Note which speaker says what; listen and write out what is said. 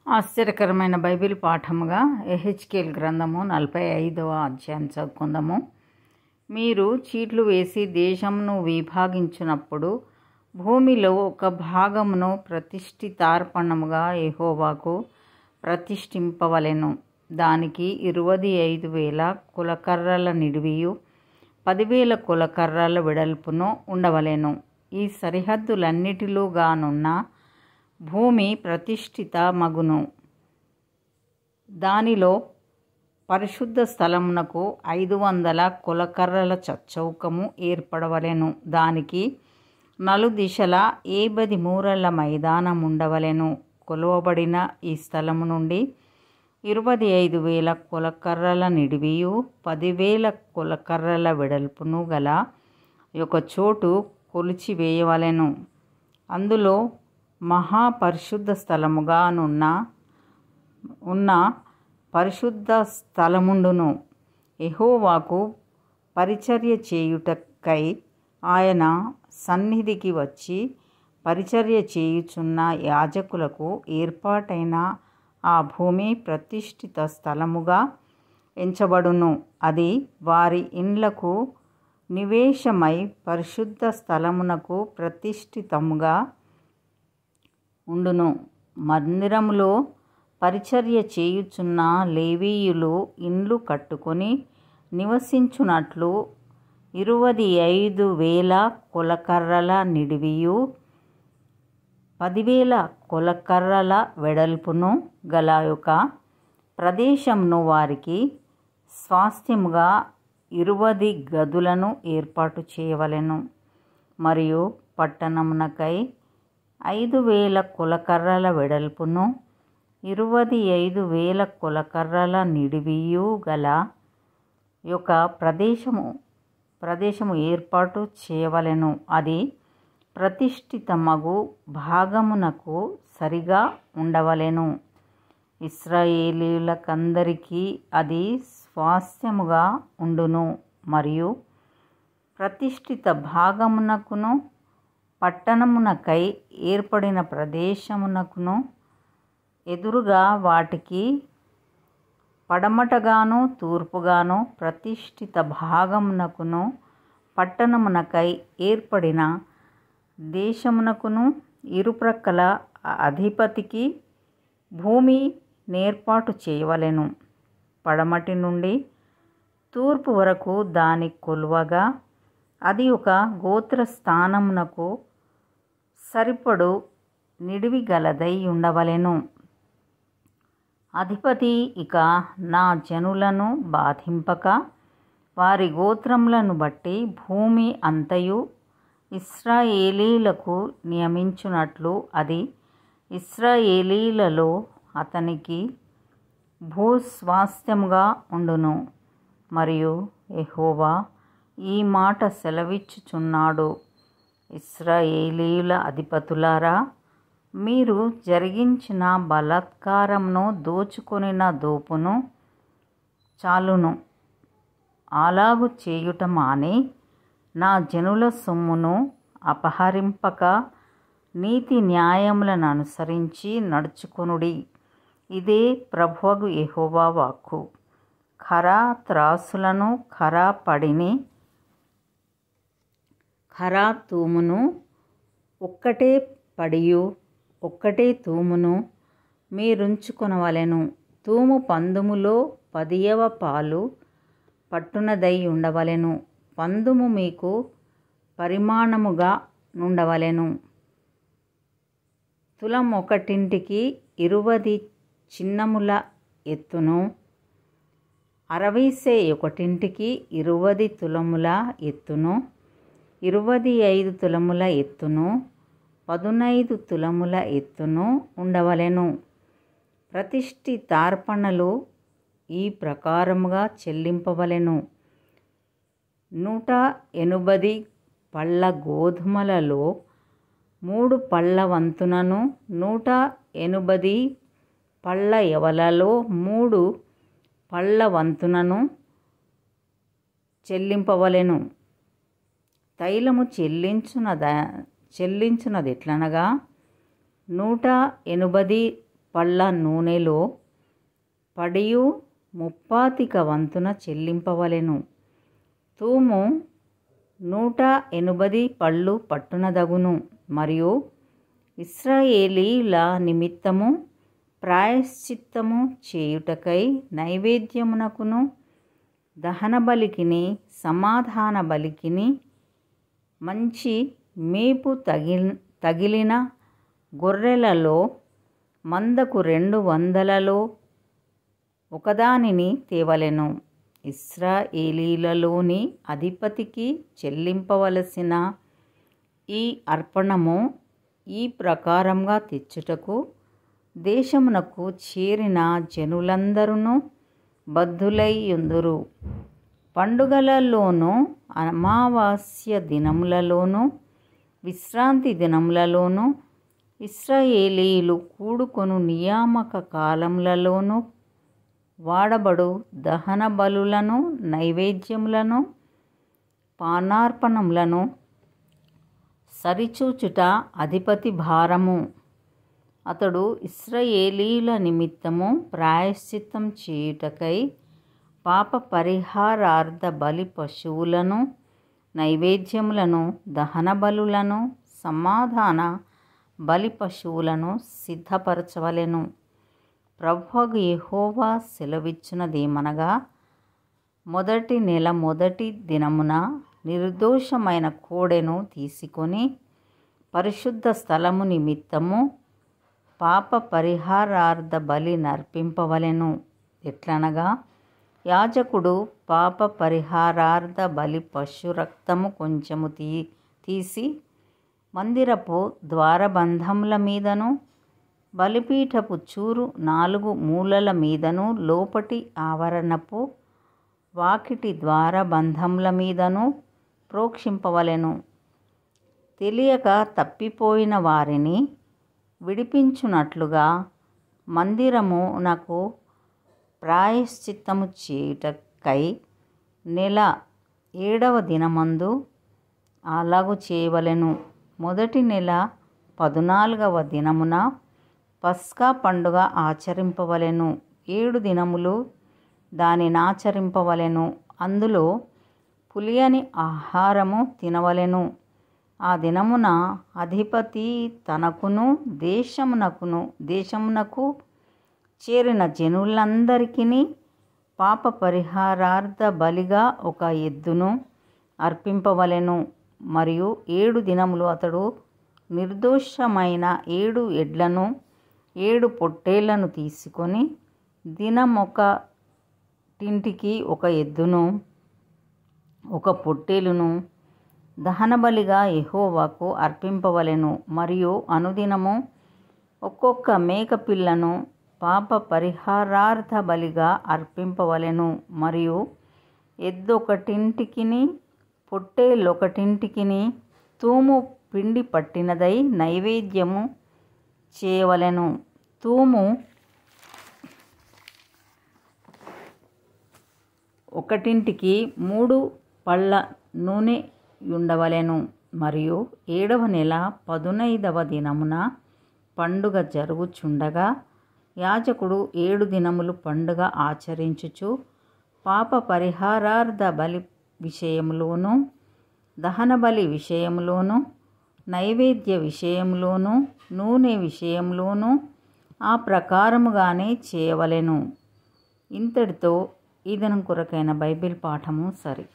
Speaker 1: ఆశ్చర్యకరమైన బైబిల్ పాఠముగా ఎహెచ్కేల్ గ్రంథము 45వ అధ్యాయం చదువుకుందాము. మీరు చీట్లు వేసి దేశమును విభాగించినప్పుడు భూమిలో ఒక భాగమును ప్రతిష్ఠితార్పణముగా యెహోవాకు ప్రతిష్ఠింపవలెను. దానికి 25,000 కులకర్రల నిడివియు 10,000 కులకర్రల వెడల్పును ఉండవలెను. ఈ సరిహద్దులన్నిటిలోగానున్న భూమి ప్రతిష్ఠిత మగును. దానిలో పరిశుద్ధ స్థలమునకు 500 కులకర్రల చచ్చౌకము ఏర్పడవలెను. దానికి నలుదిశల 50 మూరల మైదానముండవలెను. కొలువబడిన ఈ స్థలము నుండి 25,000 కులకర్రల నిడివియు 10,000 కులకర్రల వెడల్పును గల ఒక చోటు కొలిచివేయవలెను. అందులో మహాపరిశుద్ధ స్థలముగా ఉన్న పరిశుద్ధ స్థలముండును. యెహోవాకు పరిచర్య చేయుటకై ఆయన సన్నిధికి వచ్చి పరిచర్య చేయుచున్న యాజకులకు ఏర్పాటైన ఆ భూమి ప్రతిష్ఠిత స్థలముగా ఎంచబడును. అది వారి ఇండ్లకు నివేశమై పరిశుద్ధ స్థలమునకు ప్రతిష్ఠితముగా ఉండును. మందిరములో పరిచర్య చేయుచున్న లేవీయులు ఇండ్లు కట్టుకొని నివసించునట్లు 25,000 కులకర్రల నిడివియు 10,000 కులకర్రల వెడల్పును గల ఒక ప్రదేశమును వారికి స్వాస్థ్యముగా 20 గదులను ఏర్పాటు చేయవలెను. మరియు పట్టణమునకై 5,000 కులకర్రల వెడల్పును 25,000 కులకర్రల నిడివియు గల ఒక ప్రదేశము ఏర్పాటు చేయవలెను. అది ప్రతిష్ఠితమగు భాగమునకు సరిగా ఉండవలెను. ఇశ్రాయేలీయులకందరికీ అది స్వాస్థ్యముగా ఉండును. మరియు ప్రతిష్ఠిత భాగమునకును పట్టణమునకై ఏర్పడిన ప్రదేశమునకును ఎదురుగా వాటికి పడమటగాను తూర్పుగాను ప్రతిష్ఠిత భాగమునకును పట్టణమునకై ఏర్పడిన దేశమునకును ఇరుప్రక్కల అధిపతికి భూమి నేర్పాటు చేయవలెను. పడమటి నుండి తూర్పు వరకు దాని కొలువగా అది ఒక గోత్రస్థానమునకు సరిపడు నిడివి గలదై ఉండవలెను. అధిపతి ఇక నా జనులను బాధింపక వారి గోత్రములను బట్టి భూమి అంతయు ఇశ్రాయేలీయులకు నియమించునట్లు అది ఇశ్రాయేలీయులలో అతనికి భూస్వాస్థ్యముగా ఉండును. మరియు యెహోవా ఈ మాట సెలవిచ్చుచున్నాడు: ఇశ్రాయేలీయుల అధిపతులారా, మీరు జరిగించిన బలాత్కారమును దోచుకొనిన దోపును చాలును. అలాగు చేయుట మాని నా జనుల సొమ్మును అపహరింపక నీతి న్యాయములను అనుసరించి నడుచుకొనుడి. ఇదే ప్రభువగు యెహోవా వాక్కు. ఖరా త్రాసులను ఖరా పడిని ఖరా తూమును ఒక్కటే పడియు ఒక్కటే తూమును మీరుంచుకొనవలెను. తూము పందుములో 10వ పాలు పట్టునదై ఉండవలెను. పందుము మీకు పరిమాణముగా నుండవలెను. తులం ఒకటింటికి 20 చిన్నముల ఎత్తును, 60 సే ఒకటింటికి 20 తులముల ఎత్తును, 25 తులముల ఎత్తును, 15 తులముల ఎత్తును ఉండవలెను. ప్రతిష్ఠితార్పణలు ఈ ప్రకారముగా చెల్లింపవలెను. 180 పళ్ళ గోధుమలలో 3 పళ్ళ వంతునను, 180 పళ్ళ యవలలో 3 పళ్ళ వంతునను చెల్లింపవలెను. తైలము చెల్లించునదెట్లనగా 180 పళ్ళ నూనెలో పడియు 30 వంతున చెల్లింపవలెను. తూము 180 పళ్ళు పట్టునదగును. మరియు ఇశ్రాయేలీయుల నిమిత్తము ప్రాయశ్చిత్తము చేయుటకై నైవేద్యమునకును దహన బలికిని సమాధాన బలికిని మంచి మేపు తగిలిన గొర్రెలలో మందకు 200లలో ఒకదానిని తేవలెను. ఇశ్రాయేలీయులలోని అధిపతికి చెల్లింపవలసిన ఈ అర్పణము ఈ ప్రకారంగా తెచ్చుటకు దేశమునకు చేరిన జనులందరూ బద్ధులైయుందురు. పండుగలలోనూ అమావాస్య దినములలోనూ విశ్రాంతి దినములలోనూ ఇశ్రాయేలీయులు కూడుకొను నియామక కాలములలోనూ వాడబడు దహన బలులను నైవేద్యములను పానార్పణములను సరిచూచుట అధిపతి భారము. అతడు ఇశ్రాయేలీయుల నిమిత్తము ప్రాయశ్చిత్తం చేయుటకై పాప పరిహారార్థ బలి పశువులను నైవేద్యములను దహన బలులను సమాధాన బలి పశువులను సిద్ధపరచవలెను. ప్రభువు యెహోవా సెలవిచ్చినదేమనగా, మొదటి నెల మొదటి దినమున నిర్దోషమైన కోడెను తీసుకొని పరిశుద్ధ స్థలము నిమిత్తము పాప పరిహారార్థ బలి నర్పింపవలెను. ఎట్లనగా, యాజకుడు పాప పరిహారార్థ బలి పశు రక్తము కొంచెము తీసి మందిరపు ద్వారబంధముల మీదను బలిపీఠపు చూరు 4 మూలల మీదను లోపటి ఆవరణపు వాకిటి ద్వారబంధముల మీదను ప్రోక్షింపవలెను. తెలియక తప్పిపోయిన వారిని విడిపించునట్లుగా మందిరమునకు ప్రాయశ్చిత్తము చేయుటకై నెల 7వ దినమందు అలాగు చేయవలెను. మొదటి నెల 14వ దినమున పస్కా పండుగ ఆచరింపవలెను. 7 దినములు దానినాచరింపవలెను. అందులో పులియని ఆహారము తినవలెను. ఆ దినమున అధిపతి తనకును దేశమునకు చేరిన జనులందరికీ పాప పరిహారార్థ బలిగా ఒక ఎద్దును అర్పింపవలెను. మరియు 7 దినములు అతడు నిర్దోషమైన 7 ఎడ్లను 7 పొట్టేళ్లను తీసుకొని దినమొకటింటికి ఒక ఎద్దును ఒక పొట్టేలును దహనబలిగా యెహోవాకు అర్పింపవలెను. మరియు అనుదినము ఒక్కొక్క మేకపిల్లను పాప పరిహారార్థ బలిగా అర్పింపవలెను. మరియు ఎద్దొకటింటికిని పొట్టేలొకటింటికిని తూము పిండి పట్టినదై నైవేద్యము చేయవలెను. తూము ఒకటింటికి 3 పళ్ళ నూనె ఉండవలెను. మరియు 7వ నెల 15వ దినమున పండుగ జరుగుచుండగా యాజకుడు 7 దినములు పండుగ ఆచరించుచు పాప పరిహారార్థ బలి విషయములోను దహన బలి విషయములోను నైవేద్య విషయములోను నూనె విషయములోను ఆ ప్రకారముగానే చేయవలెను. ఇంతటితో ఈ దినం కొరకైన బైబిల్ పాఠము సరి.